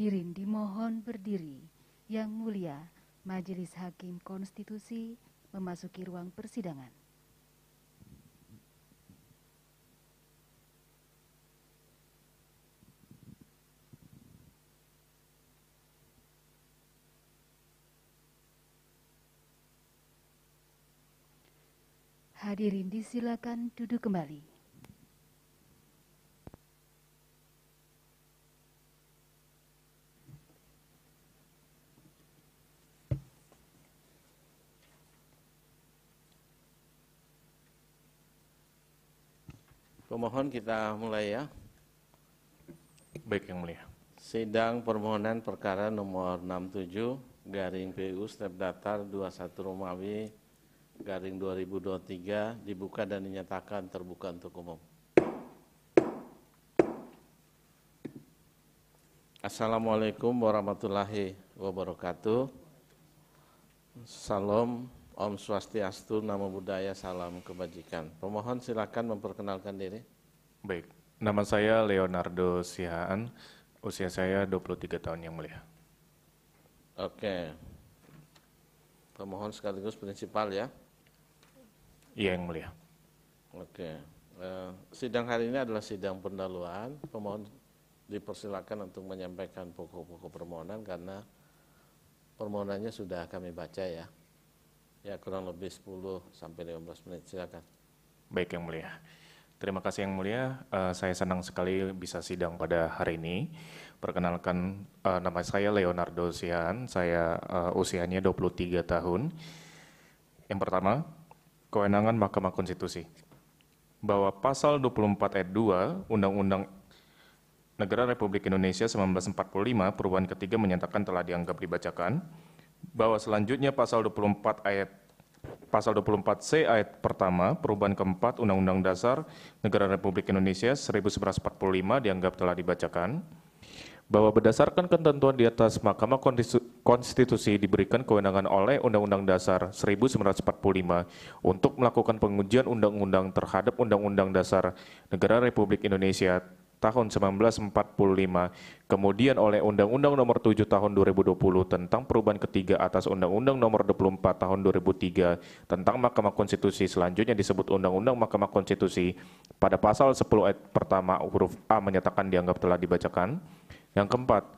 Hadirin dimohon berdiri. Yang mulia, Majelis Hakim Konstitusi memasuki ruang persidangan. Hadirin disilakan duduk kembali. Pemohon, kita mulai ya. Baik, Yang Mulia. Sidang permohonan perkara nomor 67/PU/Datar 21 Romawi/2023 dibuka dan dinyatakan terbuka untuk umum. Assalamualaikum warahmatullahi wabarakatuh. Salam, Om Swastiastu, Namo Buddhaya, salam kebajikan. Pemohon silakan memperkenalkan diri. Baik, nama saya Leonardo Sihaan, usia saya 23 tahun, Yang Mulia. Oke. Pemohon sekaligus prinsipal ya. Iya, Yang Mulia. Oke. Sidang hari ini adalah sidang pendahuluan. Pemohon dipersilakan untuk menyampaikan pokok-pokok permohonan karena permohonannya sudah kami baca ya. Ya, kurang lebih 10-15 menit, silakan. Baik, Yang Mulia. Terima kasih, Yang Mulia. Saya senang sekali bisa sidang pada hari ini. Perkenalkan, nama saya Leonardo Sihaan, saya usianya 23 tahun. Yang pertama, kewenangan Mahkamah Konstitusi. Bahwa pasal 24 ayat 2 Undang-Undang Negara Republik Indonesia 1945 perubahan ketiga menyatakan telah dianggap dibacakan, bahwa selanjutnya pasal 24C ayat pertama perubahan keempat Undang-Undang Dasar Negara Republik Indonesia 1945 dianggap telah dibacakan, bahwa berdasarkan ketentuan di atas Mahkamah Konstitusi diberikan kewenangan oleh Undang-Undang Dasar 1945 untuk melakukan pengujian undang-undang terhadap Undang-Undang Dasar Negara Republik Indonesia tahun 1945, kemudian oleh Undang-Undang Nomor 7 Tahun 2020 tentang perubahan ketiga atas Undang-Undang Nomor 24 Tahun 2003 tentang Mahkamah Konstitusi, selanjutnya disebut Undang-Undang Mahkamah Konstitusi, pada pasal 10 ayat pertama huruf A menyatakan dianggap telah dibacakan. Yang keempat,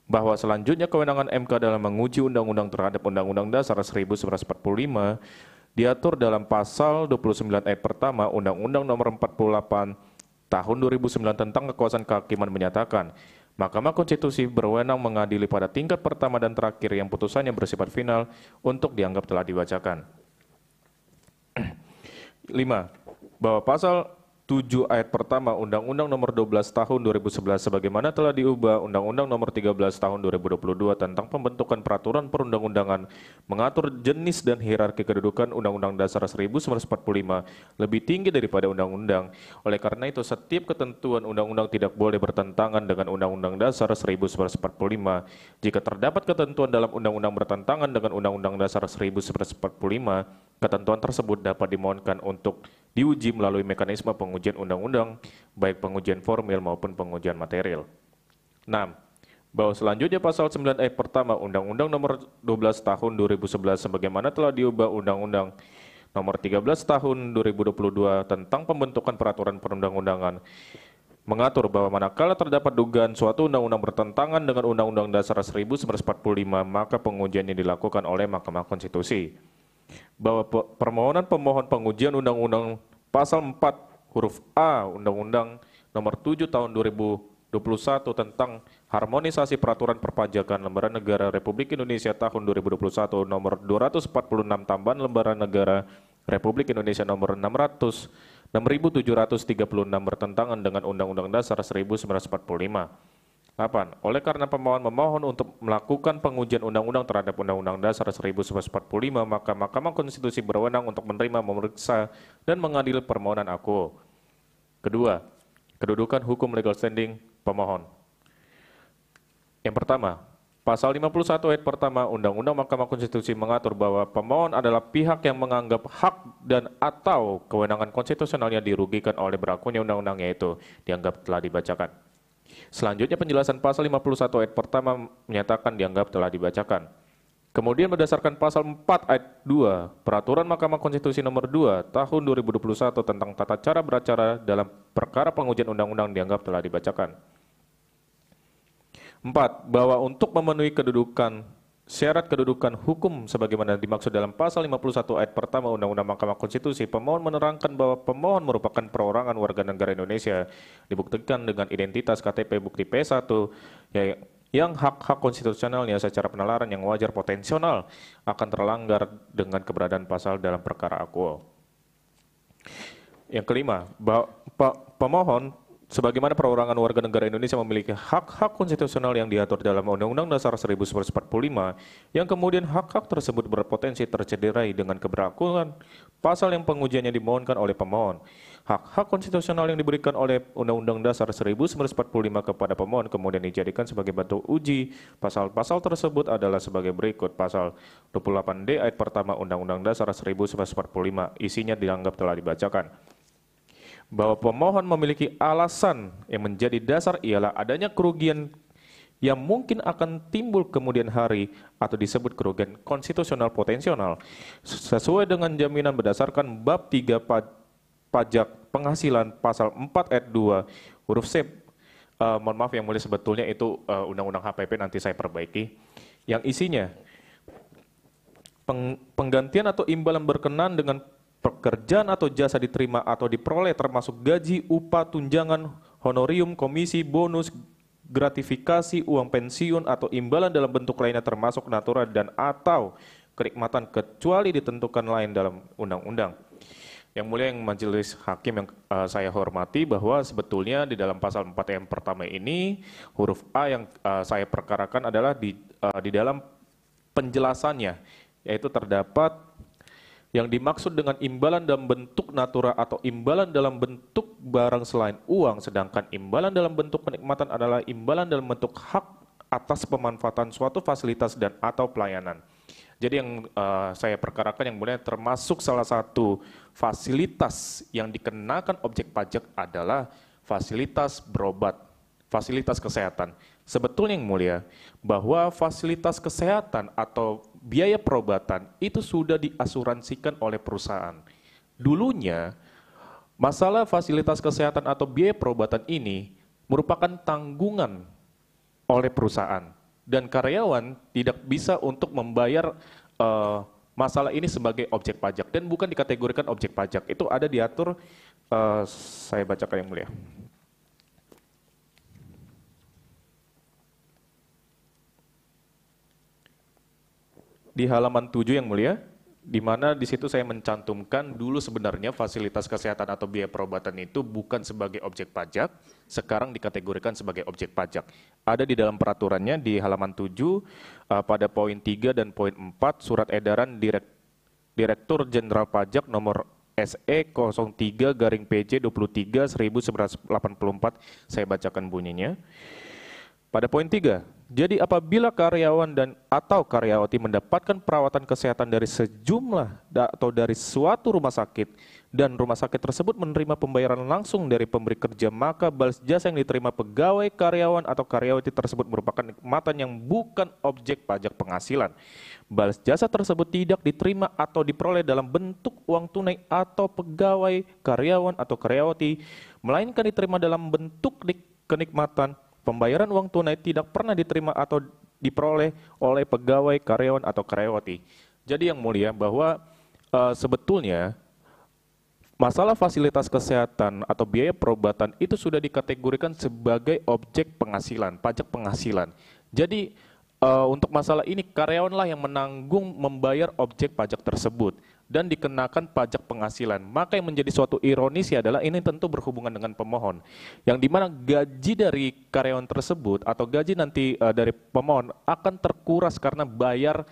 bahwa selanjutnya kewenangan MK dalam menguji undang-undang terhadap Undang-Undang Dasar 1945 diatur dalam pasal 29 ayat pertama Undang-Undang Nomor 48 Tahun 2009 tentang kekuasaan kehakiman menyatakan, Mahkamah Konstitusi berwenang mengadili pada tingkat pertama dan terakhir yang putusannya bersifat final untuk dianggap telah dibacakan. 5. Bahwa pasal 7 ayat pertama Undang-Undang Nomor 12 Tahun 2011 sebagaimana telah diubah Undang-Undang Nomor 13 Tahun 2022 tentang pembentukan peraturan perundang-undangan mengatur jenis dan hierarki kedudukan Undang-Undang Dasar 1945 lebih tinggi daripada undang-undang. Oleh karena itu, setiap ketentuan undang-undang tidak boleh bertentangan dengan Undang-Undang Dasar 1945. Jika terdapat ketentuan dalam undang-undang bertentangan dengan Undang-Undang Dasar 1945, ketentuan tersebut dapat dimohonkan untuk diuji melalui mekanisme pengujian undang-undang, baik pengujian formil maupun pengujian material. 6. Bahwa selanjutnya pasal 9 ayat pertama Undang-Undang Nomor 12 Tahun 2011 sebagaimana telah diubah Undang-Undang Nomor 13 Tahun 2022 tentang pembentukan peraturan perundang-undangan mengatur bahwa manakala terdapat dugaan suatu undang-undang bertentangan dengan Undang-Undang Dasar 1945, maka pengujiannya dilakukan oleh Mahkamah Konstitusi. Bahwa permohonan pemohon pengujian Undang-Undang Pasal 4 huruf A Undang-Undang Nomor 7 Tahun 2021 tentang harmonisasi peraturan perpajakan Lembaran Negara Republik Indonesia tahun 2021 Nomor 246 tambahan Lembaran Negara Republik Indonesia Nomor 6736 bertentangan dengan Undang-Undang Dasar 1945. 8. Oleh karena pemohon memohon untuk melakukan pengujian undang-undang terhadap Undang-Undang Dasar 1945, maka Mahkamah Konstitusi berwenang untuk menerima, memeriksa, dan mengadili permohonan aku. Kedua, kedudukan hukum legal standing pemohon. Yang pertama, pasal 51 ayat pertama Undang-Undang Mahkamah Konstitusi mengatur bahwa pemohon adalah pihak yang menganggap hak dan atau kewenangan konstitusionalnya dirugikan oleh berlakunya undang-undang, yaitu dianggap telah dibacakan. Selanjutnya penjelasan pasal 51 ayat pertama menyatakan dianggap telah dibacakan. Kemudian berdasarkan pasal 4 ayat 2 Peraturan Mahkamah Konstitusi nomor 2 tahun 2021 tentang tata cara beracara dalam perkara pengujian undang-undang dianggap telah dibacakan. 4. Bahwa untuk memenuhi syarat kedudukan hukum sebagaimana dimaksud dalam pasal 51 ayat pertama Undang-Undang Mahkamah Konstitusi, pemohon menerangkan bahwa pemohon merupakan perorangan warga negara Indonesia dibuktikan dengan identitas KTP bukti P1 yang hak-hak konstitusionalnya secara penalaran yang wajar potensial akan terlanggar dengan keberadaan pasal dalam perkara akuo. Yang kelima, pemohon sebagaimana perorangan warga negara Indonesia memiliki hak-hak konstitusional yang diatur dalam Undang-Undang Dasar 1945, yang kemudian hak-hak tersebut berpotensi tercederai dengan keberlakuan pasal yang pengujiannya dimohonkan oleh pemohon. Hak-hak konstitusional yang diberikan oleh Undang-Undang Dasar 1945 kepada pemohon kemudian dijadikan sebagai bentuk uji. Pasal-pasal tersebut adalah sebagai berikut. Pasal 28D ayat pertama Undang-Undang Dasar 1945, isinya dianggap telah dibacakan. Bahwa pemohon memiliki alasan yang menjadi dasar ialah adanya kerugian yang mungkin akan timbul kemudian hari atau disebut kerugian konstitusional potensial sesuai dengan jaminan berdasarkan bab 3 pajak penghasilan pasal 4 ayat 2 huruf C. Mohon maaf yang mulia, sebetulnya itu Undang-Undang HPP, nanti saya perbaiki. Yang isinya penggantian atau imbalan berkenaan dengan pekerjaan atau jasa diterima atau diperoleh termasuk gaji, upah, tunjangan, honorium, komisi, bonus, gratifikasi, uang pensiun atau imbalan dalam bentuk lainnya termasuk natural dan atau kenikmatan kecuali ditentukan lain dalam undang-undang. Yang mulia yang majelis hakim yang saya hormati, bahwa sebetulnya di dalam pasal 4 yang pertama ini huruf A yang saya perkarakan adalah di dalam penjelasannya, yaitu terdapat yang dimaksud dengan imbalan dalam bentuk natura atau imbalan dalam bentuk barang selain uang, sedangkan imbalan dalam bentuk kenikmatan adalah imbalan dalam bentuk hak atas pemanfaatan suatu fasilitas dan atau pelayanan. Jadi yang saya perkarakan yang mulia termasuk salah satu fasilitas yang dikenakan objek pajak adalah fasilitas berobat, fasilitas kesehatan. Sebetulnya yang mulia bahwa fasilitas kesehatan atau biaya perobatan itu sudah diasuransikan oleh perusahaan. Dulunya masalah fasilitas kesehatan atau biaya perobatan ini merupakan tanggungan oleh perusahaan dan karyawan tidak bisa untuk membayar masalah ini sebagai objek pajak dan bukan dikategorikan objek pajak. Itu ada diatur, saya bacakan yang mulia. Di halaman 7 yang mulia, di mana di situ saya mencantumkan dulu sebenarnya fasilitas kesehatan atau biaya perobatan itu bukan sebagai objek pajak, sekarang dikategorikan sebagai objek pajak. Ada di dalam peraturannya di halaman 7 pada poin 3 dan poin 4 surat edaran Direktur Jenderal Pajak nomor SE 03/PJ 23 1984, saya bacakan bunyinya. Pada poin 3, jadi apabila karyawan dan atau karyawati mendapatkan perawatan kesehatan dari sejumlah atau dari suatu rumah sakit dan rumah sakit tersebut menerima pembayaran langsung dari pemberi kerja, maka balas jasa yang diterima pegawai, karyawan atau karyawati tersebut merupakan nikmatan yang bukan objek pajak penghasilan. Balas jasa tersebut tidak diterima atau diperoleh dalam bentuk uang tunai atau pegawai, karyawan atau karyawati, melainkan diterima dalam bentuk kenikmatan. Pembayaran uang tunai tidak pernah diterima atau diperoleh oleh pegawai, karyawan, atau karyawati. Jadi yang mulia bahwa sebetulnya masalah fasilitas kesehatan atau biaya perobatan itu sudah dikategorikan sebagai objek penghasilan, pajak penghasilan. Jadi untuk masalah ini karyawanlah yang menanggung membayar objek pajak tersebut dan dikenakan pajak penghasilan. Maka yang menjadi suatu ironis adalah ini tentu berhubungan dengan pemohon, yang dimana gaji dari karyawan tersebut atau gaji nanti dari pemohon akan terkuras karena bayar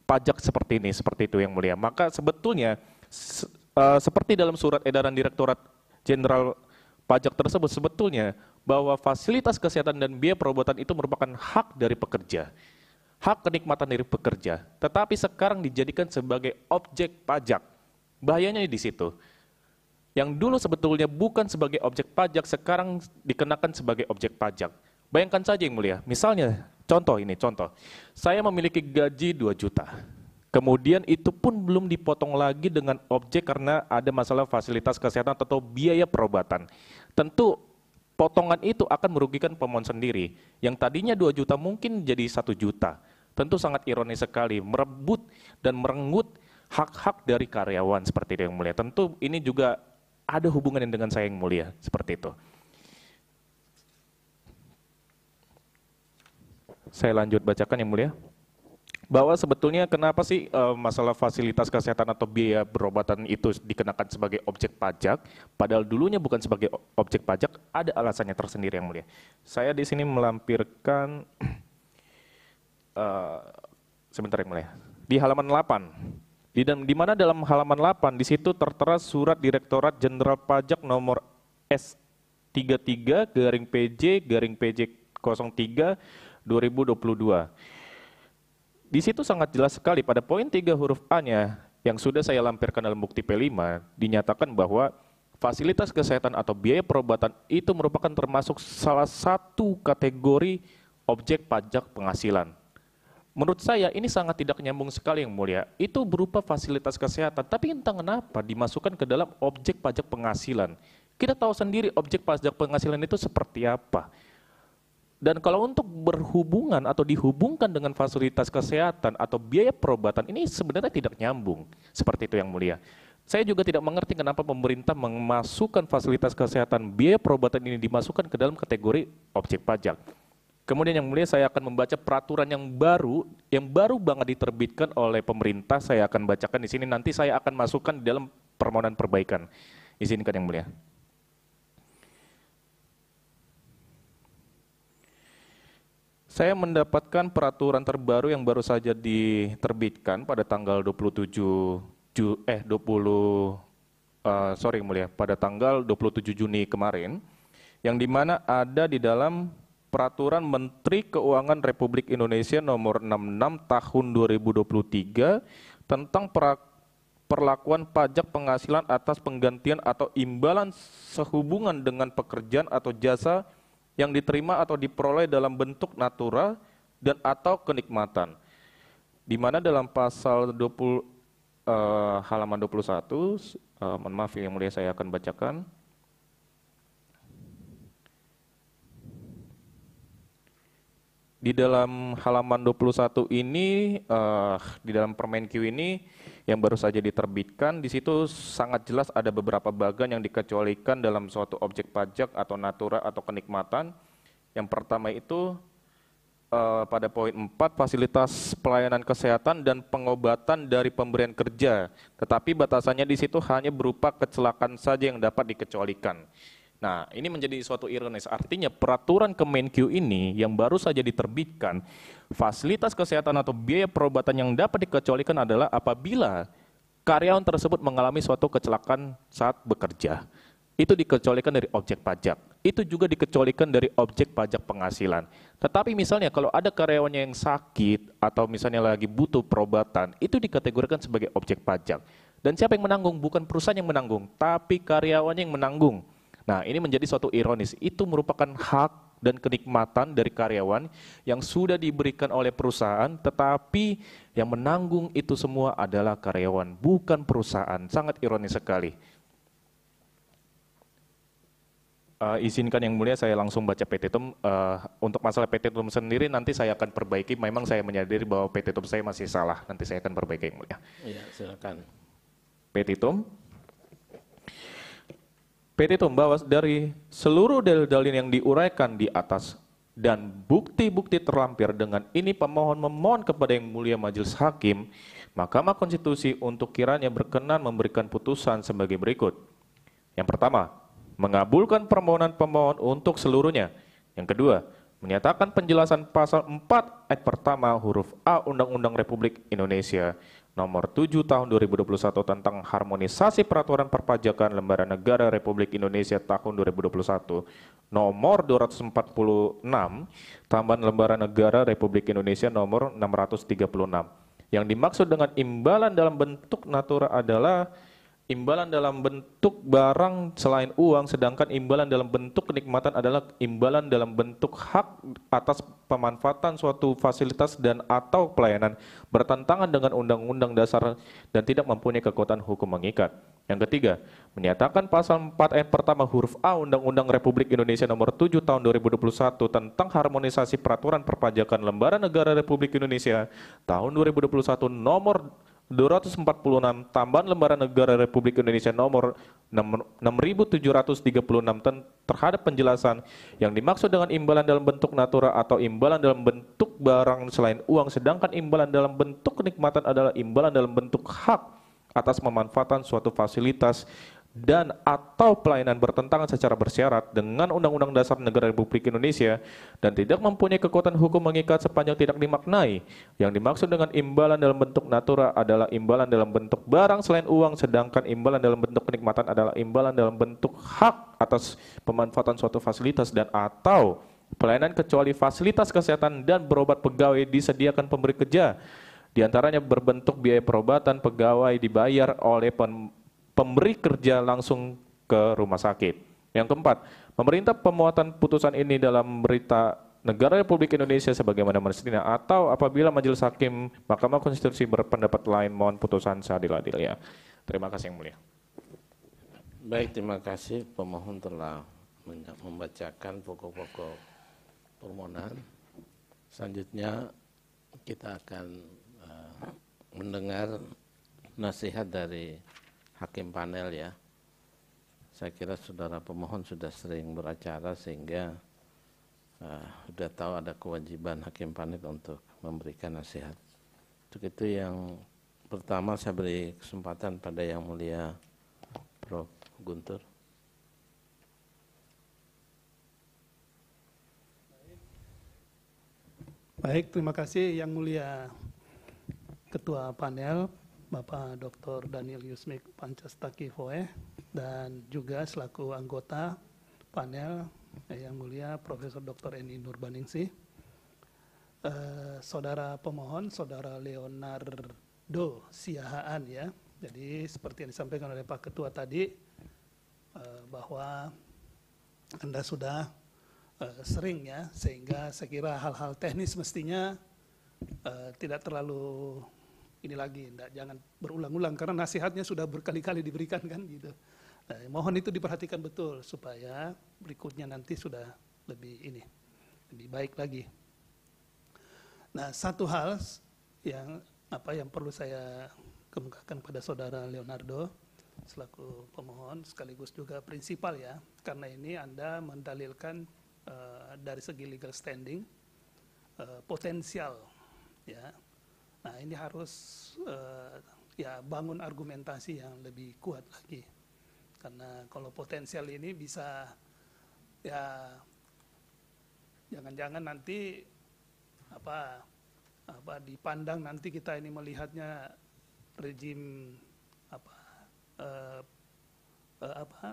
pajak seperti ini, seperti itu yang mulia. Maka sebetulnya seperti dalam surat edaran Direktorat Jenderal Pajak tersebut, sebetulnya bahwa fasilitas kesehatan dan biaya perobatan itu merupakan hak dari pekerja, hak kenikmatan dari pekerja, tetapi sekarang dijadikan sebagai objek pajak. Bahayanya di situ. yang dulu sebetulnya bukan sebagai objek pajak, sekarang dikenakan sebagai objek pajak. Bayangkan saja yang mulia, misalnya contoh, saya memiliki gaji 2 juta. Kemudian itu pun belum dipotong lagi dengan objek karena ada masalah fasilitas kesehatan atau biaya perobatan. Tentu potongan itu akan merugikan pemohon sendiri. Yang tadinya 2 juta mungkin jadi 1 juta. Tentu sangat ironis sekali, merebut dan merenggut hak-hak dari karyawan seperti itu yang mulia. Tentu ini juga ada hubungannya dengan saya yang mulia, seperti itu. Saya lanjut bacakan yang mulia. Bahwa sebetulnya kenapa sih masalah fasilitas kesehatan atau biaya berobatan itu dikenakan sebagai objek pajak, padahal dulunya bukan sebagai objek pajak, ada alasannya tersendiri yang mulia. Saya di sini melampirkan, sebentar yang mulia, di halaman 8. Di mana dalam halaman 8 di situ tertera surat Direktorat Jenderal Pajak nomor S33-PJ-PJ03 2022. Di situ sangat jelas sekali pada poin 3 huruf A-nya yang sudah saya lampirkan dalam bukti P5 dinyatakan bahwa fasilitas kesehatan atau biaya perobatan itu merupakan termasuk salah satu kategori objek pajak penghasilan. Menurut saya ini sangat tidak nyambung sekali yang mulia. Itu berupa fasilitas kesehatan, tapi entah kenapa dimasukkan ke dalam objek pajak penghasilan. Kita tahu sendiri objek pajak penghasilan itu seperti apa. Dan kalau untuk berhubungan atau dihubungkan dengan fasilitas kesehatan atau biaya perobatan ini sebenarnya tidak nyambung. Seperti itu yang mulia. Saya juga tidak mengerti kenapa pemerintah memasukkan fasilitas kesehatan biaya perobatan ini dimasukkan ke dalam kategori objek pajak. Kemudian yang mulia saya akan membaca peraturan yang baru banget diterbitkan oleh pemerintah. Saya akan bacakan di sini, nanti saya akan masukkan di dalam permohonan perbaikan. Izinkan yang mulia. Saya mendapatkan peraturan terbaru yang baru saja diterbitkan pada tanggal pada tanggal 27 Juni kemarin, yang dimana ada di dalam Peraturan Menteri Keuangan Republik Indonesia nomor 66 tahun 2023 tentang perlakuan pajak penghasilan atas penggantian atau imbalan sehubungan dengan pekerjaan atau jasa yang diterima atau diperoleh dalam bentuk natura dan atau kenikmatan. Di mana dalam pasal 20 halaman 21, mohon maaf yang mulia saya akan bacakan. Di dalam halaman 21 ini, di dalam Permenkyu ini yang baru saja diterbitkan, di situ sangat jelas ada beberapa bagian yang dikecualikan dalam suatu objek pajak atau natura atau kenikmatan. Yang pertama itu pada poin 4, fasilitas pelayanan kesehatan dan pengobatan dari pemberian kerja. Tetapi batasannya di situ hanya berupa kecelakaan saja yang dapat dikecualikan. Nah, ini menjadi suatu ironis. Artinya peraturan Kemenkyu ini yang baru saja diterbitkan, fasilitas kesehatan atau biaya perobatan yang dapat dikecualikan adalah apabila karyawan tersebut mengalami suatu kecelakaan saat bekerja. Itu dikecualikan dari objek pajak. Itu juga dikecualikan dari objek pajak penghasilan. Tetapi misalnya kalau ada karyawannya yang sakit atau misalnya lagi butuh perobatan, itu dikategorikan sebagai objek pajak. Dan siapa yang menanggung? Bukan perusahaan yang menanggung, tapi karyawannya yang menanggung. Nah, ini menjadi suatu ironis. Itu merupakan hak dan kenikmatan dari karyawan yang sudah diberikan oleh perusahaan, tetapi yang menanggung itu semua adalah karyawan, bukan perusahaan. Sangat ironis sekali. Izinkan yang mulia saya langsung baca petitum. Untuk masalah petitum sendiri nanti saya akan perbaiki. Memang saya menyadari bahwa petitum saya masih salah. Nanti saya akan perbaiki yang mulia. Iya, silakan. Petitum. Petitum bahwa dari seluruh dalil-dalil yang diuraikan di atas dan bukti-bukti terlampir dengan ini pemohon memohon kepada Yang Mulia Majelis Hakim Mahkamah Konstitusi untuk kiranya berkenan memberikan putusan sebagai berikut. Yang pertama, mengabulkan permohonan pemohon untuk seluruhnya. Yang kedua, menyatakan penjelasan pasal 4 ayat pertama huruf A Undang-Undang Republik Indonesia nomor 7 tahun 2021 tentang harmonisasi peraturan perpajakan lembaga negara Republik Indonesia tahun 2021 nomor 246 tambahan lembaga negara Republik Indonesia nomor 636. Yang dimaksud dengan imbalan dalam bentuk natura adalah imbalan dalam bentuk barang selain uang, sedangkan imbalan dalam bentuk kenikmatan adalah imbalan dalam bentuk hak atas pemanfaatan suatu fasilitas dan atau pelayanan bertentangan dengan Undang-Undang Dasar dan tidak mempunyai kekuatan hukum mengikat. Yang ketiga, menyatakan pasal 4 ayat pertama huruf A Undang-Undang Republik Indonesia nomor 7 tahun 2021 tentang harmonisasi peraturan perpajakan Lembaran Negara Republik Indonesia tahun 2021 nomor 246 tambahan Lembaran Negara Republik Indonesia nomor 6736 terhadap penjelasan yang dimaksud dengan imbalan dalam bentuk natura atau imbalan dalam bentuk barang selain uang, sedangkan imbalan dalam bentuk kenikmatan adalah imbalan dalam bentuk hak atas pemanfaatan suatu fasilitas dan atau pelayanan bertentangan secara bersyarat dengan Undang-Undang Dasar Negara Republik Indonesia dan tidak mempunyai kekuatan hukum mengikat sepanjang tidak dimaknai. Yang dimaksud dengan imbalan dalam bentuk natura adalah imbalan dalam bentuk barang selain uang, sedangkan imbalan dalam bentuk kenikmatan adalah imbalan dalam bentuk hak atas pemanfaatan suatu fasilitas dan atau pelayanan kecuali fasilitas kesehatan dan berobat pegawai disediakan pemberi kerja. Di antaranya berbentuk biaya perobatan pegawai dibayar oleh pemberi kerja langsung ke rumah sakit. Yang keempat, pemerintah pemuatan putusan ini dalam berita Negara Republik Indonesia sebagaimana mestinya atau apabila Majelis Hakim Mahkamah Konstitusi berpendapat lain mohon putusan seadil-adilnya. Terima kasih yang mulia. Baik, terima kasih pemohon telah membacakan pokok-pokok permohonan. Selanjutnya kita akan mendengar nasihat dari hakim panel ya. Saya kira saudara pemohon sudah sering beracara sehingga sudah tahu ada kewajiban hakim panel untuk memberikan nasihat. Untuk itu yang pertama saya beri kesempatan pada yang mulia Prof. Guntur. Baik, terima kasih yang mulia Ketua Panel Bapak Dr. Daniel Yusmik Pancastaki Foe dan juga selaku anggota panel yang mulia Profesor Dr. Eni Nurbaningsih, saudara pemohon, saudara Leonardo Siahaan ya. Jadi seperti yang disampaikan oleh Pak Ketua tadi bahwa Anda sudah sering ya, sehingga saya kira hal-hal teknis mestinya tidak terlalu ini lagi, jangan berulang-ulang karena nasihatnya sudah berkali-kali diberikan kan gitu. Mohon itu diperhatikan betul supaya berikutnya nanti sudah lebih baik lagi. Nah, satu hal yang perlu saya kemukakan pada saudara Leonardo selaku pemohon sekaligus juga prinsipal ya, karena ini Anda mendalilkan dari segi legal standing potensial ya. Nah, ini harus bangun argumentasi yang lebih kuat lagi. Karena kalau potensial ini bisa ya jangan-jangan nanti dipandang nanti kita ini melihatnya rejim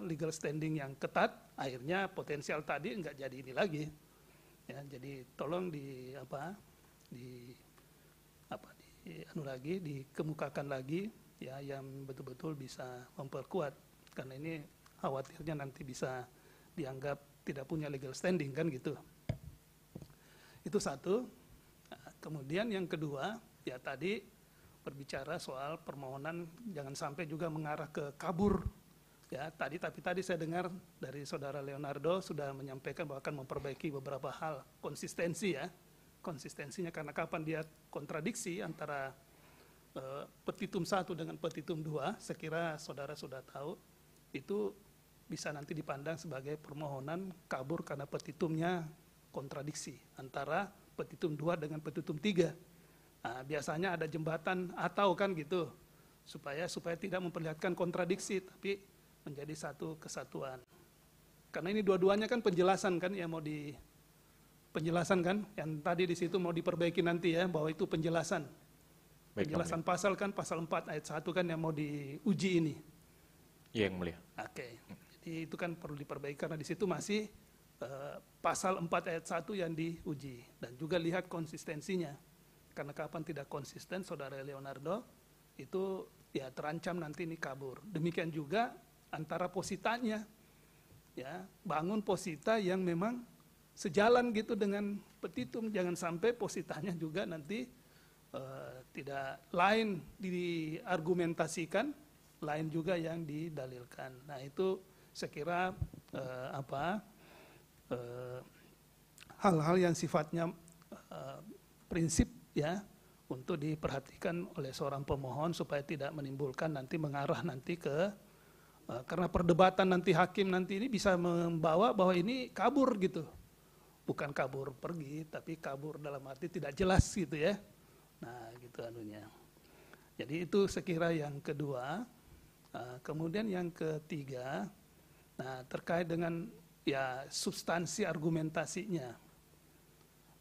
legal standing yang ketat, akhirnya potensial tadi enggak jadi ini lagi. Ya, jadi tolong dikemukakan lagi ya yang betul-betul bisa memperkuat, karena ini khawatirnya nanti bisa dianggap tidak punya legal standing kan gitu. Itu satu. Nah, kemudian yang kedua ya tadi berbicara soal permohonan jangan sampai juga mengarah ke kabur ya tapi tadi saya dengar dari saudara Leonardo sudah menyampaikan bahwa akan memperbaiki beberapa hal konsistensinya karena kapan dia kontradiksi antara petitum 1 dengan petitum 2, saya kira saudara sudah tahu, itu bisa nanti dipandang sebagai permohonan kabur karena petitumnya kontradiksi antara petitum 2 dengan petitum 3. Nah, biasanya ada jembatan atau kan gitu, supaya tidak memperlihatkan kontradiksi, tapi menjadi satu kesatuan. Karena ini dua-duanya kan penjelasan kan, yang mau penjelasan kan, yang tadi di situ mau diperbaiki nanti ya, bahwa itu penjelasan. Penjelasan pasal kan, pasal 4 ayat 1 kan yang mau diuji ini. Iya, yang mulia. Oke, jadi itu kan perlu diperbaiki karena di situ masih pasal 4 ayat 1 yang diuji. Dan juga lihat konsistensinya. Karena kapan tidak konsisten, saudara Leonardo, itu ya terancam nanti ini kabur. Demikian juga antara positanya, ya bangun posita yang memang sejalan gitu dengan petitum, jangan sampai positanya juga nanti tidak lain diargumentasikan, lain juga yang didalilkan. Nah itu saya kira hal-hal yang sifatnya prinsip ya untuk diperhatikan oleh seorang pemohon supaya tidak menimbulkan nanti mengarah nanti ke karena perdebatan nanti hakim nanti ini bisa membawa bahwa ini kabur gitu, bukan kabur pergi tapi kabur dalam arti tidak jelas gitu ya. Nah gitu anunya. Jadi itu sekira yang kedua. Kemudian yang ketiga, nah terkait dengan ya substansi argumentasinya.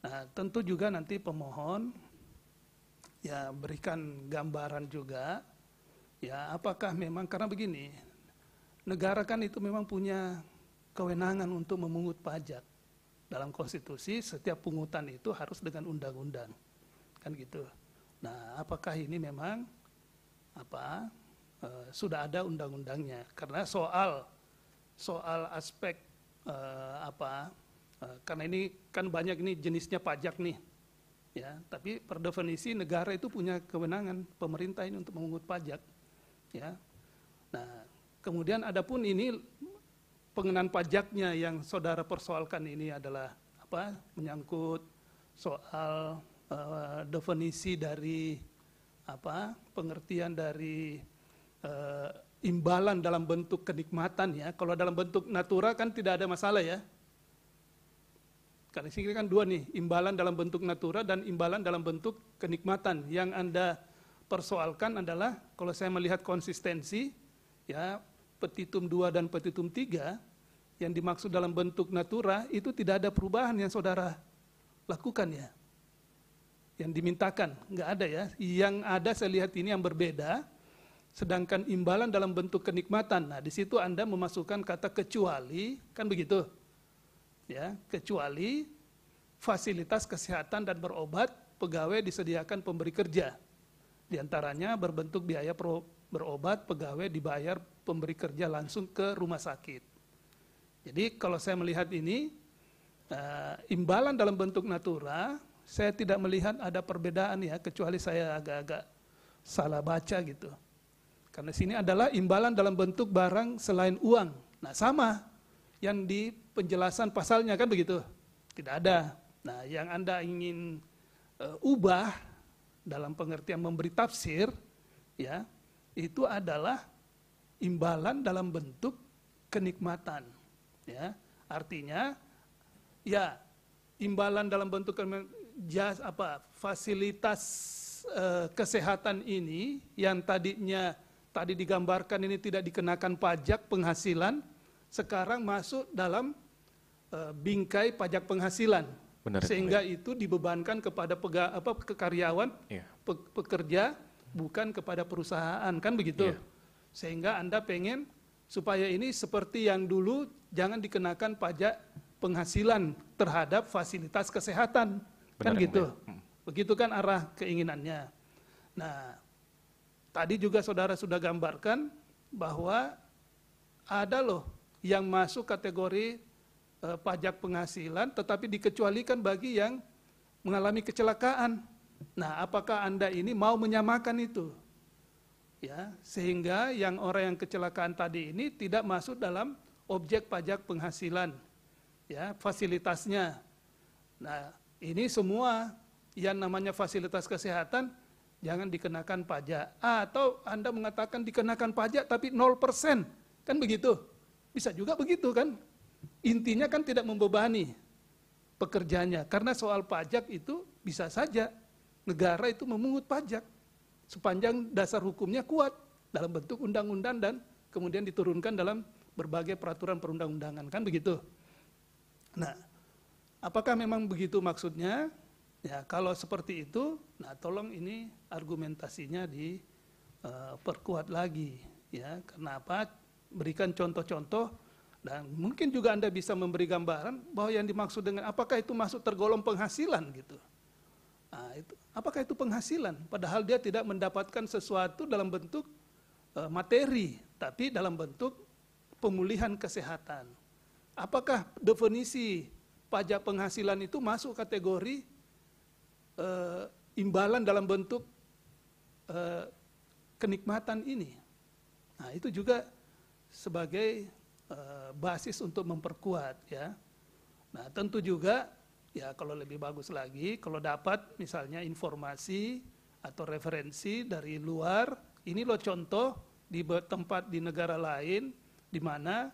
Nah tentu juga nanti pemohon ya berikan gambaran juga ya apakah memang, karena begini, negara kan itu memang punya kewenangan untuk memungut pajak. Dalam konstitusi setiap pungutan itu harus dengan undang-undang. Kan gitu. Nah, apakah ini memang sudah ada undang-undangnya? Karena soal aspek karena ini kan banyak ini jenisnya pajak nih. Ya, tapi per definisi negara itu punya kewenangan pemerintah ini untuk memungut pajak. Ya. Nah, kemudian adapun ini pengenaan pajaknya yang saudara persoalkan ini adalah menyangkut soal definisi dari pengertian dari imbalan dalam bentuk kenikmatan ya. Kalau dalam bentuk natura kan tidak ada masalah ya. Karena sini kan dua nih, imbalan dalam bentuk natura dan imbalan dalam bentuk kenikmatan. Yang Anda persoalkan adalah kalau saya melihat konsistensi ya, petitum 2 dan petitum 3 yang dimaksud dalam bentuk natura itu tidak ada perubahan yang saudara lakukan ya. Yang dimintakan, enggak ada ya. Yang ada saya lihat ini yang berbeda. Sedangkan imbalan dalam bentuk kenikmatan. Nah, di situ Anda memasukkan kata kecuali, kan begitu. Ya, kecuali fasilitas kesehatan dan berobat pegawai disediakan pemberi kerja. Di antaranya berbentuk biaya berobat pegawai dibayar pemberi kerja langsung ke rumah sakit. Jadi kalau saya melihat ini imbalan dalam bentuk natura, saya tidak melihat ada perbedaan ya, kecuali saya agak-agak salah baca gitu. Karena sini adalah imbalan dalam bentuk barang selain uang. Nah sama yang di penjelasan pasalnya kan begitu, tidak ada. Nah yang Anda ingin ubah dalam pengertian memberi tafsir ya, itu adalah imbalan dalam bentuk kenikmatan ya. Artinya ya imbalan dalam bentuk fasilitas kesehatan ini yang tadi digambarkan ini tidak dikenakan pajak penghasilan, sekarang masuk dalam bingkai pajak penghasilan. Benar, sehingga itu dibebankan kepada karyawan, pekerja, bukan kepada perusahaan, kan begitu. Sehingga Anda pengen supaya ini seperti yang dulu, jangan dikenakan pajak penghasilan terhadap fasilitas kesehatan. Benar, kan gitu. Begitu kan arah keinginannya. Nah, tadi juga saudara sudah gambarkan bahwa ada loh yang masuk kategori pajak penghasilan tetapi dikecualikan bagi yang mengalami kecelakaan. Nah, apakah Anda ini mau menyamakan itu? Ya, sehingga yang orang yang kecelakaan tadi ini tidak masuk dalam objek pajak penghasilan. Ya, fasilitasnya. Nah, ini semua yang namanya fasilitas kesehatan jangan dikenakan pajak. Atau Anda mengatakan dikenakan pajak tapi 0%. Kan begitu? Bisa juga begitu kan? Intinya kan tidak membebani pekerjanya. Karena soal pajak itu bisa saja negara itu memungut pajak. Sepanjang dasar hukumnya kuat dalam bentuk undang-undang dan kemudian diturunkan dalam berbagai peraturan perundang-undangan. Kan begitu? Nah, apakah memang begitu maksudnya? Ya, kalau seperti itu, nah tolong ini argumentasinya diperkuat lagi. Ya, kenapa? Berikan contoh-contoh dan mungkin juga Anda bisa memberi gambaran bahwa yang dimaksud dengan apakah itu masuk tergolong penghasilan gitu. Nah, apakah itu penghasilan? Padahal dia tidak mendapatkan sesuatu dalam bentuk materi, tapi dalam bentuk pemulihan kesehatan. Apakah definisi pajak penghasilan itu masuk kategori imbalan dalam bentuk kenikmatan ini? Nah, itu juga sebagai basis untuk memperkuat, ya. Nah, tentu juga ya kalau lebih bagus lagi kalau dapat misalnya informasi atau referensi dari luar, ini loh contoh di tempat di negara lain di mana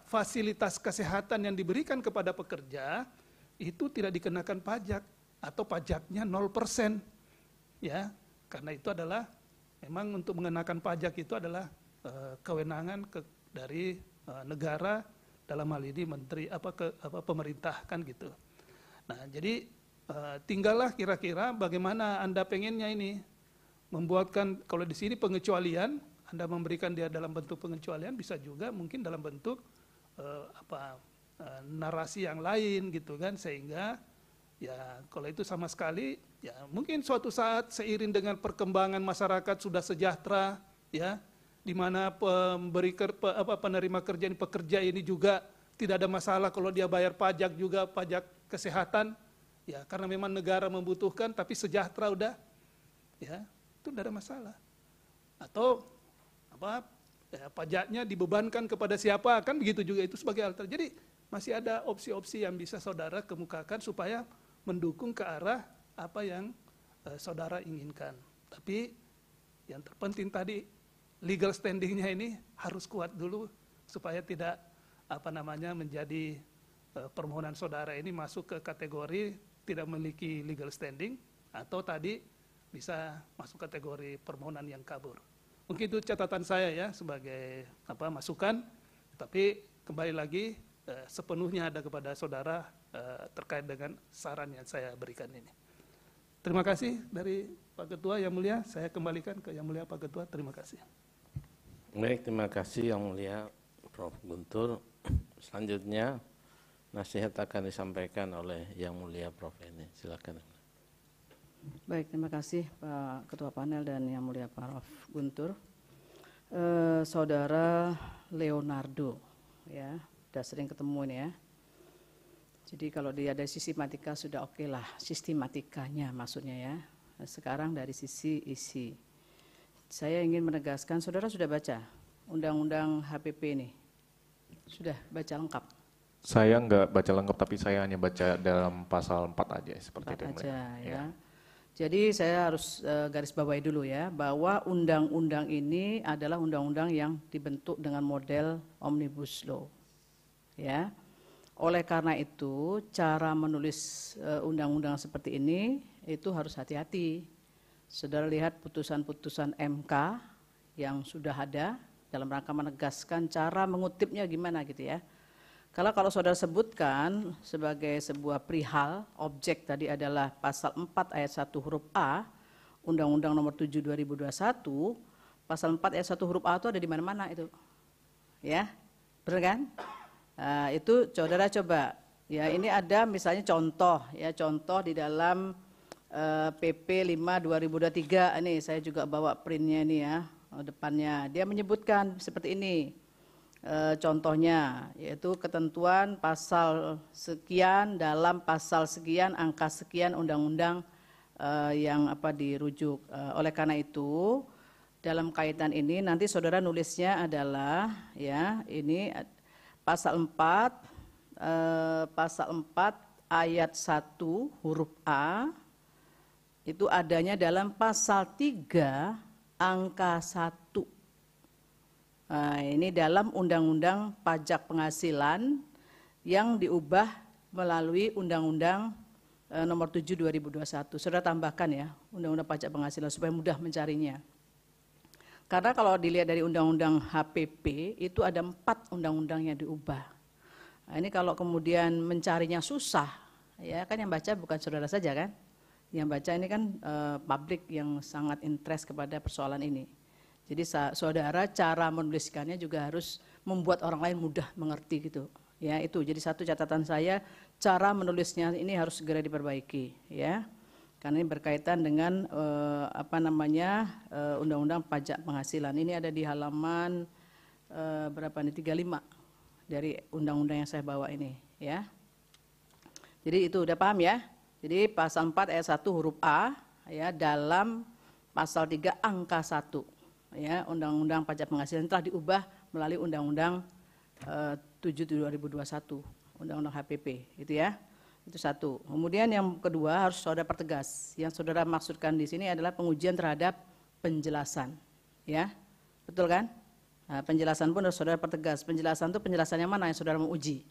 fasilitas kesehatan yang diberikan kepada pekerja itu tidak dikenakan pajak atau pajaknya 0%, ya, karena itu adalah memang untuk mengenakan pajak itu adalah kewenangan dari negara, dalam hal ini menteri pemerintah kan gitu. Nah, jadi tinggallah kira-kira bagaimana Anda pengennya ini membuatkan, kalau di sini pengecualian, Anda memberikan dia dalam bentuk pengecualian, bisa juga mungkin dalam bentuk narasi yang lain gitu kan, sehingga ya kalau itu sama sekali ya mungkin suatu saat seiring dengan perkembangan masyarakat sudah sejahtera, ya, di mana penerima kerja ini, pekerja ini juga tidak ada masalah kalau dia bayar pajak juga, pajak kesehatan, ya, karena memang negara membutuhkan, tapi sejahtera udah, ya, itu tidak ada masalah. Atau pajaknya dibebankan kepada siapa, kan begitu juga, itu sebagai alternatif. Jadi masih ada opsi-opsi yang bisa saudara kemukakan supaya mendukung ke arah apa yang saudara inginkan. Tapi yang terpenting tadi, legal standingnya ini harus kuat dulu supaya tidak menjadi permohonan saudara ini masuk ke kategori tidak memiliki legal standing, atau tadi bisa masuk kategori permohonan yang kabur. Mungkin itu catatan saya ya sebagai masukan, tapi kembali lagi sepenuhnya ada kepada saudara terkait dengan saran yang saya berikan ini. Terima kasih dari Pak Ketua Yang Mulia, saya kembalikan ke Yang Mulia Pak Ketua, terima kasih. Baik, terima kasih Yang Mulia Prof. Guntur. Selanjutnya nasihat akan disampaikan oleh Yang Mulia Prof. Eni. Silakan. Baik, terima kasih Pak Ketua Panel dan Yang Mulia Prof. Guntur. Saudara Leonardo, ya, sudah sering ketemu nih ya. Jadi kalau dia dari sisi matematika sudah oke lah, sistematikanya maksudnya ya. Sekarang dari sisi isi. Saya ingin menegaskan, saudara sudah baca Undang-Undang HPP ini? Sudah baca lengkap? Saya enggak baca lengkap, tapi saya hanya baca dalam pasal 4 aja seperti 4 itu. aja ya. Jadi saya harus garis bawahi dulu ya, bahwa undang-undang ini adalah undang-undang yang dibentuk dengan model Omnibus Law. Ya. Oleh karena itu, cara menulis undang-undang seperti ini itu harus hati-hati. Saudara lihat putusan-putusan MK yang sudah ada dalam rangka menegaskan cara mengutipnya gimana gitu ya. Kalau saudara sebutkan sebagai sebuah perihal, objek tadi adalah pasal 4 ayat 1 huruf A, Undang-Undang nomor 7 2021, pasal 4 ayat 1 huruf A itu ada di mana-mana itu. Ya, benar kan? Nah, itu saudara coba. Ya, ini ada misalnya contoh di dalam PP 5 2023, ini saya juga bawa printnya ini ya, depannya. Dia menyebutkan seperti ini. Contohnya yaitu ketentuan pasal sekian dalam pasal sekian angka sekian undang-undang yang dirujuk. Oleh karena itu dalam kaitan ini nanti saudara nulisnya adalah ya ini pasal 4 ayat 1 huruf A itu adanya dalam pasal 3 angka 1. Nah, ini dalam Undang-Undang Pajak Penghasilan yang diubah melalui Undang-Undang nomor 7 2021. Saudara tambahkan ya, Undang-Undang Pajak Penghasilan supaya mudah mencarinya. Karena kalau dilihat dari Undang-Undang HPP itu ada 4 undang-undang yang diubah. Nah, ini kalau kemudian mencarinya susah, ya kan yang baca bukan saudara saja kan? Yang baca ini kan publik yang sangat interest kepada persoalan ini. Jadi saudara cara menuliskannya juga harus membuat orang lain mudah mengerti gitu. Ya, itu jadi satu catatan saya, cara menulisnya ini harus segera diperbaiki ya. Karena ini berkaitan dengan Undang-Undang Pajak Penghasilan. Ini ada di halaman berapa nih, 35 dari undang-undang yang saya bawa ini, ya. Jadi itu udah paham ya. Jadi pasal 4 ayat 1 huruf A, ya, dalam pasal 3 angka 1, ya, Undang-Undang Pajak Penghasilan telah diubah melalui Undang-Undang 7/2021, Undang-Undang HPP, gitu ya. Itu satu. Kemudian yang kedua harus saudara pertegas. Yang saudara maksudkan di sini adalah pengujian terhadap penjelasan, ya, betul kan? Nah, penjelasan pun harus saudara pertegas. Penjelasan itu penjelasan yang mana yang saudara mau uji?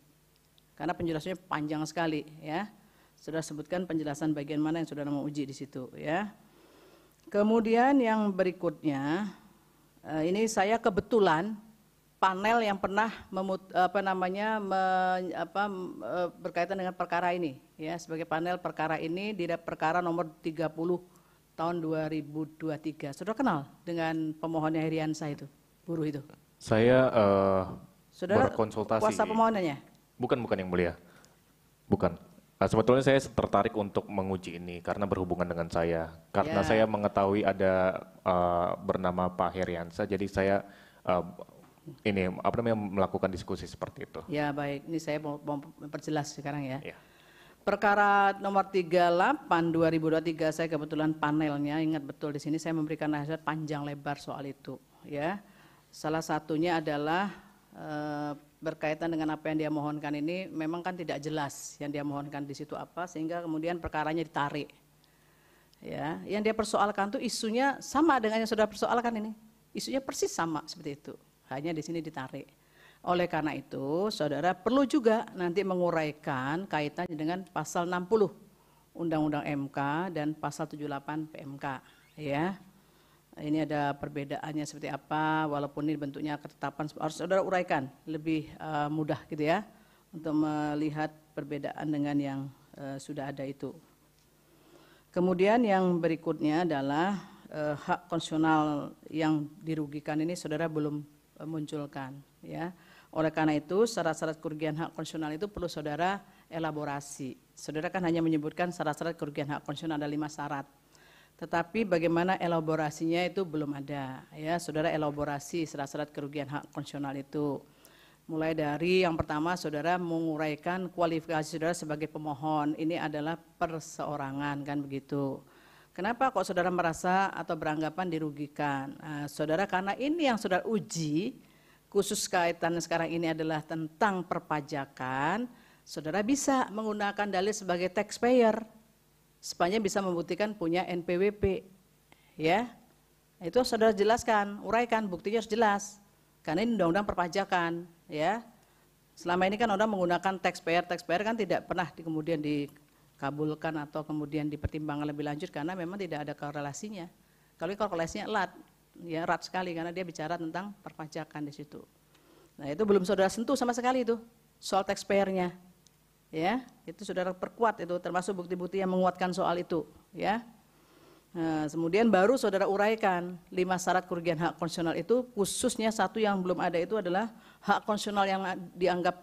Karena penjelasannya panjang sekali, ya. Saudara sebutkan penjelasan bagian mana yang saudara mau uji di situ, ya. Kemudian yang berikutnya, ini saya kebetulan panel yang pernah berkaitan dengan perkara ini, ya, sebagai panel perkara ini di perkara nomor 30 tahun 2023. Saudara kenal dengan pemohonnya Heriansa itu, buruh itu? Saya Saudara berkonsultasi. kuasa pemohonannya? Bukan yang mulia. Bukan. Nah, sebetulnya saya tertarik untuk menguji ini karena berhubungan dengan saya. Karena Ya. saya mengetahui ada bernama Pak Heriansa, jadi saya melakukan diskusi seperti itu. Ya baik, ini saya mau memperjelas sekarang ya. Ya. Perkara nomor 38 2023 saya kebetulan panelnya, ingat betul di sini saya memberikan nasihat panjang lebar soal itu, ya. Salah satunya adalah berkaitan dengan apa yang dia mohonkan ini memang kan tidak jelas yang dia mohonkan di situ apa, sehingga kemudian perkaranya ditarik. Ya, yang dia persoalkan tuh isunya sama dengan yang sudah persoalkan ini. Isunya persis sama seperti itu. Hanya di sini ditarik. Oleh karena itu, saudara perlu juga nanti menguraikan kaitannya dengan pasal 60 Undang-Undang MK dan pasal 78 PMK, ya. Ini ada perbedaannya seperti apa, walaupun ini bentuknya ketetapan, harus saudara uraikan lebih mudah gitu ya, untuk melihat perbedaan dengan yang sudah ada itu. Kemudian yang berikutnya adalah hak konstitusional yang dirugikan ini saudara belum munculkan, ya. Oleh karena itu syarat-syarat kerugian hak konstitusional itu perlu saudara elaborasi. Saudara kan hanya menyebutkan syarat-syarat kerugian hak konstitusional ada 5 syarat. Tetapi bagaimana elaborasinya itu belum ada, ya. Saudara elaborasi syarat-syarat kerugian hak konstitusional itu. Mulai dari yang pertama saudara menguraikan kualifikasi saudara sebagai pemohon. Ini adalah perseorangan, kan begitu. Kenapa kok saudara merasa atau beranggapan dirugikan? Nah, saudara karena ini yang saudara uji, khusus kaitan sekarang ini adalah tentang perpajakan, saudara bisa menggunakan dalil sebagai taxpayer, sepanjang bisa membuktikan punya NPWP, ya. Itu saudara jelaskan, uraikan, buktinya harus jelas. Karena ini undang-undang perpajakan, ya. Selama ini kan orang menggunakan taxpayer kan tidak pernah kemudian dikabulkan atau kemudian dipertimbangkan lebih lanjut karena memang tidak ada korelasinya. Kalau korelasinya erat sekali karena dia bicara tentang perpajakan di situ. Nah, itu belum saudara sentuh sama sekali itu soal taxpayer-nya. Ya, itu saudara perkuat itu termasuk bukti-bukti yang menguatkan soal itu, ya. Nah, kemudian baru saudara uraikan 5 syarat kerugian hak konstitusional itu, khususnya satu yang belum ada itu adalah hak konstitusional yang dianggap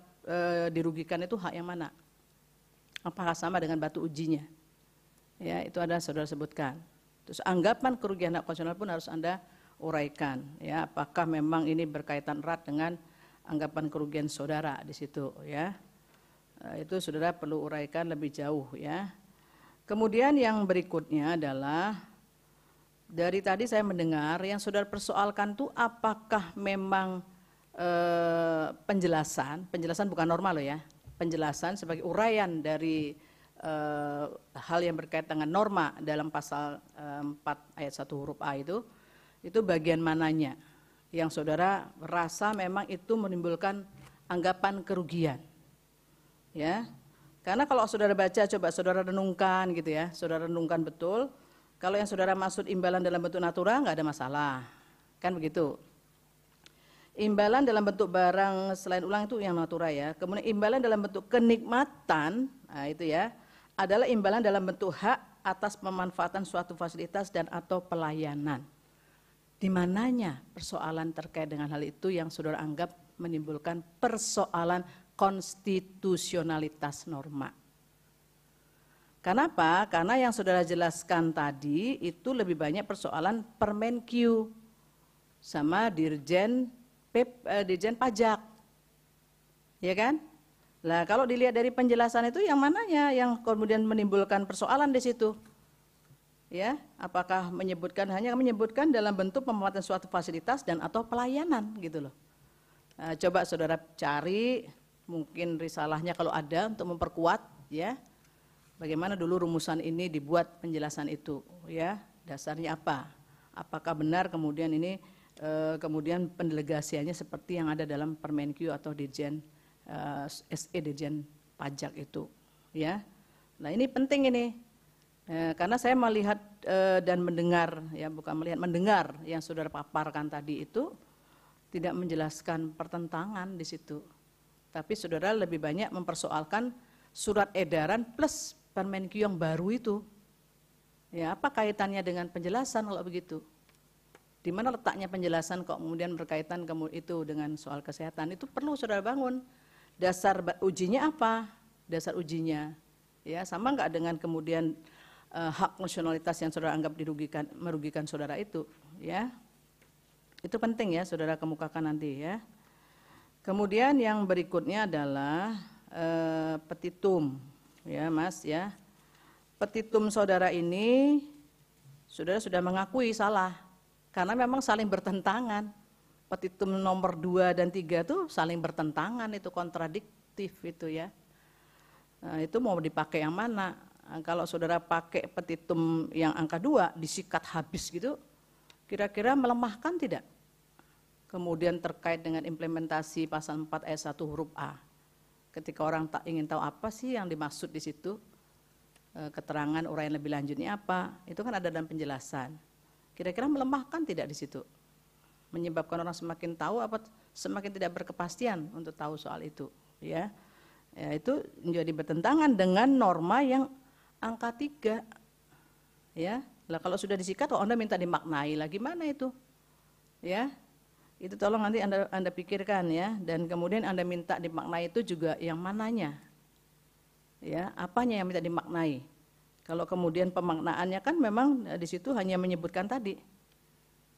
dirugikan itu hak yang mana? Apakah sama dengan batu ujinya? Ya, itu ada saudara sebutkan. Terus anggapan kerugian hak konstitusional pun harus Anda uraikan, ya. Apakah memang ini berkaitan erat dengan anggapan kerugian saudara di situ, ya. Itu saudara perlu uraikan lebih jauh, ya. Kemudian yang berikutnya adalah dari tadi saya mendengar yang saudara persoalkan tuh apakah memang penjelasan bukan normal loh ya, penjelasan sebagai uraian dari hal yang berkaitan dengan norma dalam pasal 4 ayat 1 huruf A itu bagian mananya yang saudara rasa memang itu menimbulkan anggapan kerugian. Ya, karena kalau saudara baca, coba saudara renungkan gitu ya, saudara renungkan betul. Kalau yang saudara maksud imbalan dalam bentuk natura nggak ada masalah, kan begitu. Imbalan dalam bentuk barang selain ulang itu yang natura ya. Kemudian imbalan dalam bentuk kenikmatan, nah itu ya, adalah imbalan dalam bentuk hak atas pemanfaatan suatu fasilitas dan atau pelayanan. Di mananya persoalan terkait dengan hal itu yang saudara anggap menimbulkan persoalan konstitusionalitas norma. Kenapa? Karena yang saudara jelaskan tadi itu lebih banyak persoalan Permenkyu sama Dirjen Pajak, ya kan? Nah, kalau dilihat dari penjelasan itu yang mananya yang kemudian menimbulkan persoalan di situ? Ya, apakah hanya menyebutkan dalam bentuk pemanfaatan suatu fasilitas dan atau pelayanan gitu loh. Nah, coba saudara cari mungkin risalahnya kalau ada untuk memperkuat ya. Bagaimana dulu rumusan ini dibuat penjelasan itu ya, dasarnya apa? Apakah benar kemudian ini kemudian pendelegasiannya seperti yang ada dalam Permenkyu atau Dirjen Dirjen Pajak itu ya. Nah, ini penting ini. Karena saya melihat dan mendengar ya, bukan melihat, mendengar yang saudara paparkan tadi itu tidak menjelaskan pertentangan di situ. Tapi saudara lebih banyak mempersoalkan surat edaran plus Permenkyu yang baru itu. Ya, apa kaitannya dengan penjelasan kalau begitu? Di mana letaknya penjelasan kok kemudian berkaitan itu dengan soal kesehatan? Itu perlu saudara bangun. Dasar ujinya apa? Dasar ujinya. Ya, sama enggak dengan kemudian hak nasionalitas yang saudara anggap merugikan saudara itu, ya. Itu penting ya saudara kemukakan nanti ya. Kemudian yang berikutnya adalah petitum. Ya Mas ya, petitum saudara ini saudara sudah mengakui salah karena memang saling bertentangan. Petitum nomor 2 dan 3 itu saling bertentangan, itu kontradiktif itu ya. Nah, itu mau dipakai yang mana? Nah, kalau saudara pakai petitum yang angka 2 disikat habis gitu, kira-kira melemahkan tidak? Kemudian terkait dengan implementasi pasal 4 ayat 1 huruf A. Ketika orang tak ingin tahu apa sih yang dimaksud di situ, keterangan uraian lebih lanjutnya apa, itu kan ada dalam penjelasan. Kira-kira melemahkan tidak di situ? Menyebabkan orang semakin tahu apa semakin tidak berkepastian untuk tahu soal itu, ya. Ya, itu menjadi bertentangan dengan norma yang angka 3. Ya. Lah kalau sudah disikat, Anda minta dimaknai lagi mana itu? Ya. Itu tolong nanti Anda pikirkan ya, dan kemudian Anda minta dimaknai itu juga yang mananya. Ya, apanya yang minta dimaknai? Kalau kemudian pemaknaannya kan memang di situ hanya menyebutkan tadi.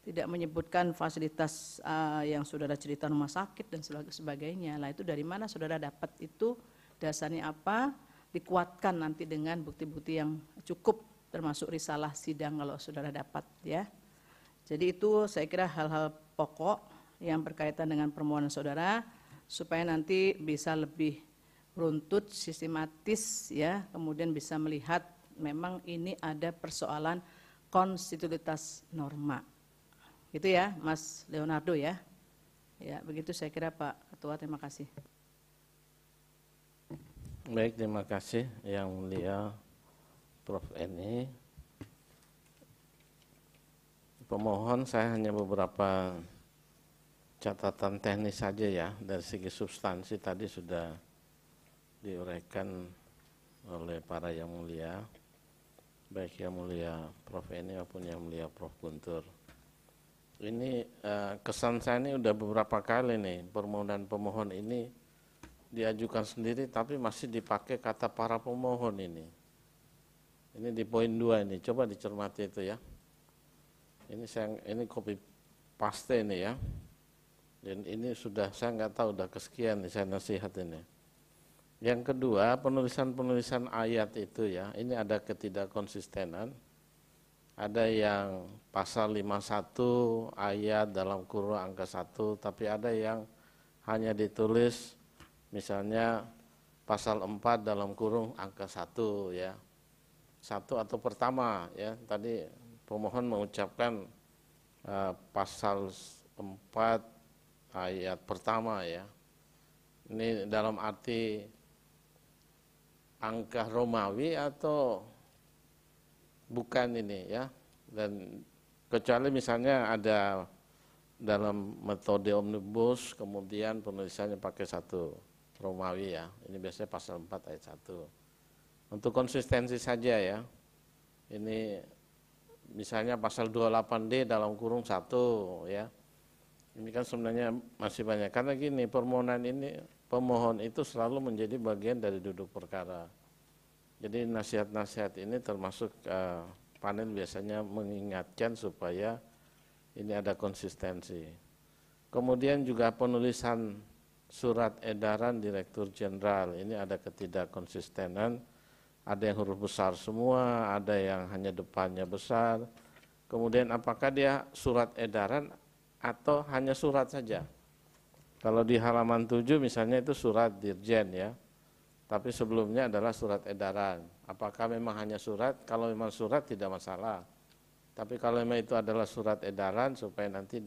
Tidak menyebutkan fasilitas yang saudara cerita rumah sakit dan sebagainya. Lah itu dari mana saudara dapat itu? Dasarnya apa? Dikuatkan nanti dengan bukti-bukti yang cukup, termasuk risalah sidang kalau saudara dapat ya. Jadi itu saya kira hal-hal pokok yang berkaitan dengan permohonan saudara supaya nanti bisa lebih runtut, sistematis ya, kemudian bisa melihat memang ini ada persoalan konstitusitas norma. Gitu ya, Mas Leonardo ya. Ya, begitu saya kira Pak Ketua, terima kasih. Baik, terima kasih Yang Mulia Prof. Eni. Pemohon, saya hanya beberapa catatan teknis saja ya, dari segi substansi tadi sudah diuraikan oleh para Yang Mulia, baik Yang Mulia Prof. Eni maupun Yang Mulia Prof. Guntur. Ini kesan saya ini udah beberapa kali nih permohonan pemohon ini diajukan sendiri tapi masih dipakai kata para pemohon ini. Ini di poin 2 ini, coba dicermati itu ya. Ini copy paste ini ya. Dan ini sudah saya nggak tahu udah kesekian nih saya nasihat ini. Yang kedua, penulisan ayat itu ya, ini ada ketidakkonsistenan. Ada yang pasal 51 ayat dalam kurung angka 1, tapi ada yang hanya ditulis misalnya pasal 4 dalam kurung angka 1 ya. 1 atau pertama ya, tadi pemohon mengucapkan pasal 4 ayat pertama ya. Ini dalam arti angka Romawi atau bukan ini ya, dan kecuali misalnya ada dalam metode omnibus kemudian penulisannya pakai 1 Romawi ya, ini biasanya pasal 4 ayat 1. Untuk konsistensi saja ya, ini misalnya pasal 28D dalam kurung 1 ya, ini kan sebenarnya masih banyak, karena gini, permohonan ini, pemohon itu selalu menjadi bagian dari duduk perkara. Jadi nasihat-nasihat ini termasuk panel biasanya mengingatkan supaya ini ada konsistensi. Kemudian juga penulisan surat edaran Direktur Jenderal, ini ada ketidakkonsistenan, ada yang huruf besar semua, ada yang hanya depannya besar. Kemudian apakah dia surat edaran atau hanya surat saja? Kalau di halaman 7 misalnya itu surat Dirjen ya, tapi sebelumnya adalah surat edaran. Apakah memang hanya surat? Kalau memang surat tidak masalah. Tapi kalau memang itu adalah surat edaran supaya nanti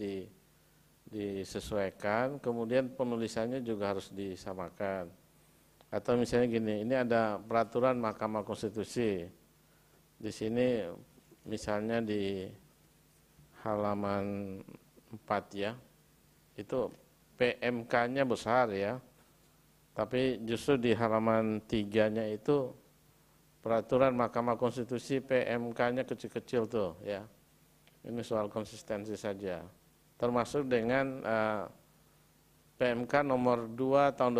disesuaikan, kemudian penulisannya juga harus disamakan. Atau misalnya gini, ini ada peraturan Mahkamah Konstitusi. Di sini misalnya di halaman 4 ya, itu PMK-nya besar ya, tapi justru di halaman 3-nya itu peraturan Mahkamah Konstitusi PMK-nya kecil-kecil tuh ya. Ini soal konsistensi saja. Termasuk dengan PMK nomor 2 tahun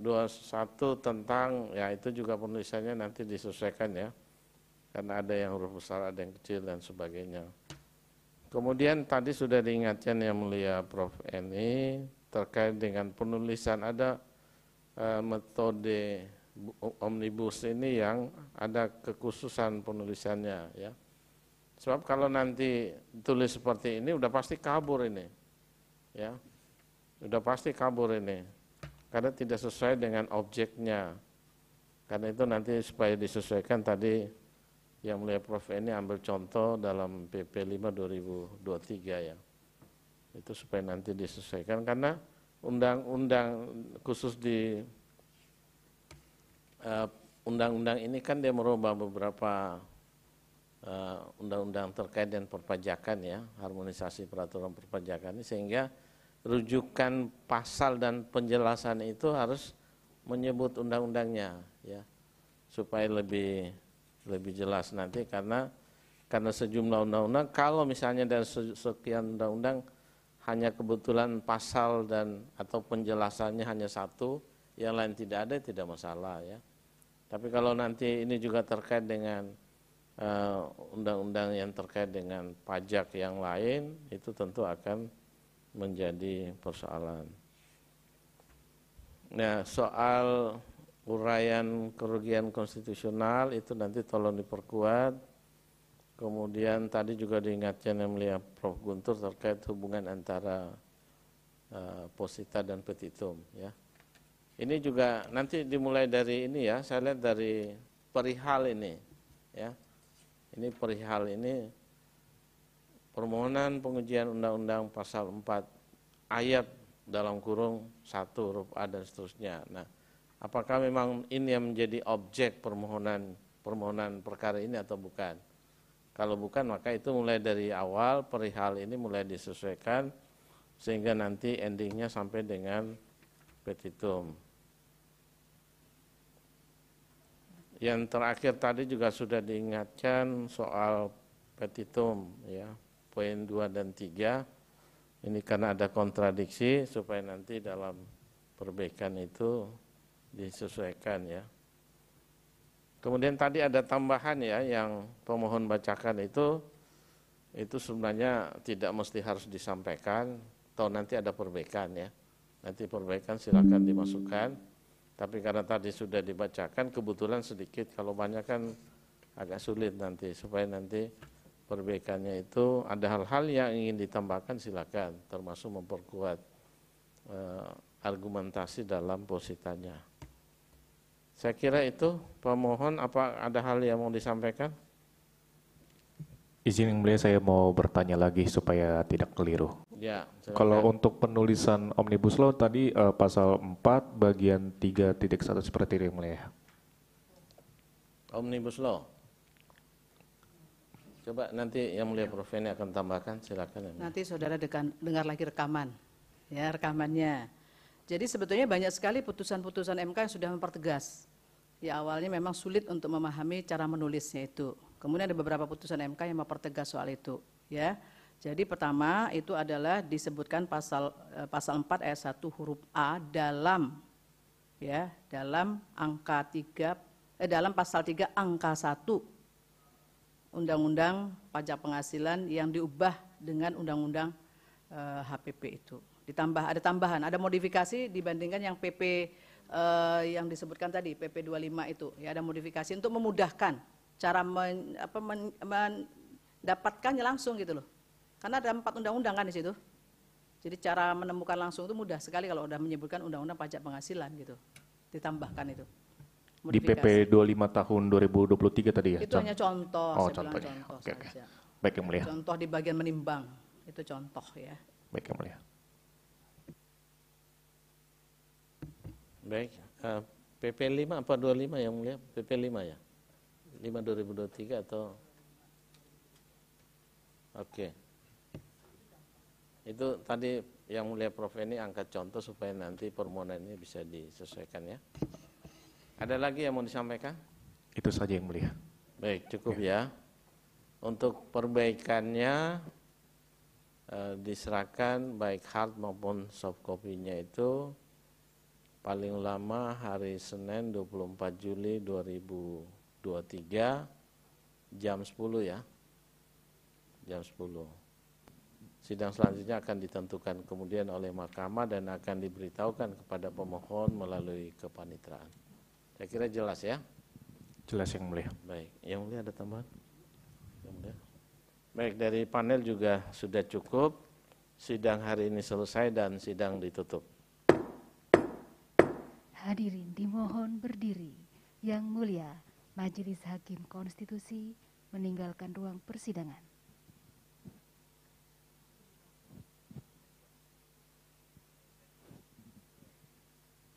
2021 tentang, ya itu juga penulisannya nanti disesuaikan ya. Karena ada yang huruf besar, ada yang kecil dan sebagainya. Kemudian tadi sudah diingatkan Yang Mulia Prof. Eni terkait dengan penulisan, ada metode omnibus ini yang ada kekhususan penulisannya ya. Sebab kalau nanti tulis seperti ini udah pasti kabur ini. Ya. Udah pasti kabur ini. Karena tidak sesuai dengan objeknya. Karena itu nanti supaya disesuaikan tadi Yang Mulia Prof. Eni ambil contoh dalam PP 5 2023 ya. Itu supaya nanti disesuaikan karena undang-undang khusus di undang-undang ini kan dia merubah beberapa undang-undang terkait dengan perpajakan ya, harmonisasi peraturan perpajakan ini, sehingga rujukan pasal dan penjelasan itu harus menyebut undang-undangnya ya, supaya lebih jelas nanti karena sejumlah undang-undang, kalau misalnya dari sekian undang-undang hanya kebetulan pasal dan atau penjelasannya hanya satu, yang lain tidak ada, tidak masalah ya. Tapi kalau nanti ini juga terkait dengan undang-undang yang terkait dengan pajak yang lain, itu tentu akan menjadi persoalan. Nah, soal uraian kerugian konstitusional itu nanti tolong diperkuat. Kemudian tadi juga diingatkan Yang Mulia Prof. Guntur terkait hubungan antara posita dan petitum ya. Ini juga nanti dimulai dari ini ya, saya lihat dari perihal ini ya. Ini perihal ini permohonan pengujian undang-undang pasal 4 ayat dalam kurung 1 huruf A dan seterusnya. Nah, apakah memang ini yang menjadi objek permohonan perkara ini atau bukan? Kalau bukan, maka itu mulai dari awal perihal ini mulai disesuaikan sehingga nanti endingnya sampai dengan petitum. Yang terakhir tadi juga sudah diingatkan soal petitum ya, poin 2 dan 3. Ini karena ada kontradiksi supaya nanti dalam perbaikan itu disesuaikan ya. Kemudian tadi ada tambahan ya, yang pemohon bacakan itu sebenarnya tidak mesti harus disampaikan, atau nanti ada perbaikan ya. Nanti perbaikan silakan dimasukkan. Tapi karena tadi sudah dibacakan, kebetulan sedikit, kalau banyak kan agak sulit nanti, supaya nanti perbaikannya itu ada hal-hal yang ingin ditambahkan silakan, termasuk memperkuat argumentasi dalam positanya. Saya kira itu pemohon, apa ada hal yang mau disampaikan? Izin Yang Mulia, saya mau bertanya lagi supaya tidak keliru. Ya, kalau untuk penulisan Omnibus Law tadi pasal 4 bagian 3.1 seperti itu Yang Mulia. Omnibus Law. Coba nanti Yang Mulia Prof. Eni akan tambahkan, silakan. Nanti saudara dengar lagi rekaman, ya rekamannya. Jadi sebetulnya banyak sekali putusan-putusan MK yang sudah mempertegas. Ya awalnya memang sulit untuk memahami cara menulisnya itu. Kemudian ada beberapa putusan MK yang mempertegas soal itu, ya. Jadi pertama itu adalah disebutkan pasal 4 ayat 1 huruf A dalam angka 3 dalam pasal 3 angka 1 Undang-Undang Pajak Penghasilan yang diubah dengan Undang-Undang HPP itu. Ada tambahan, ada modifikasi dibandingkan yang PP yang disebutkan tadi, PP 25 itu. Ya, ada modifikasi untuk memudahkan cara mendapatkannya langsung gitu loh. Karena ada 4 undang-undang kan di situ. Jadi cara menemukan langsung itu mudah sekali kalau udah menyebutkan Undang-Undang Pajak Penghasilan gitu. Ditambahkan itu. Di PP 25 tahun 2023 tadi ya? Itu hanya contoh, Oh, saya bilang contohnya. contoh Oke, oke. saja. Baik Yang Mulia. Contoh di bagian menimbang, itu contoh ya. Baik Yang Mulia. Baik, PP 5 apa 25 Yang Mulia? PP 5 ya? 5 2023 atau? Oke. Itu tadi Yang Mulia Prof ini angkat contoh supaya nanti permohonan ini bisa disesuaikan ya. Ada lagi yang mau disampaikan? Itu saja Yang Mulia. Baik, cukup ya. Untuk perbaikannya diserahkan baik hard maupun soft copy-nya itu paling lama hari Senin 24 Juli 2023 jam 10 ya. Jam 10. Sidang selanjutnya akan ditentukan kemudian oleh mahkamah dan akan diberitahukan kepada pemohon melalui kepanitraan. Saya kira jelas ya. Jelas Yang Mulia. Baik, Yang Mulia ada tambahan? Yang Mulia. Baik, dari panel juga sudah cukup. Sidang hari ini selesai dan sidang ditutup. Hadirin dimohon berdiri. Yang Mulia, Majelis Hakim Konstitusi meninggalkan ruang persidangan.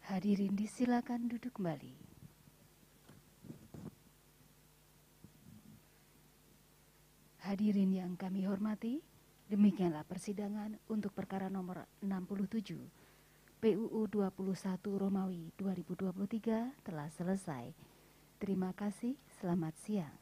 Hadirin disilakan duduk kembali. Hadirin yang kami hormati, demikianlah persidangan untuk perkara nomor 67 PUU 21 Romawi 2023 telah selesai. Terima kasih, selamat siang.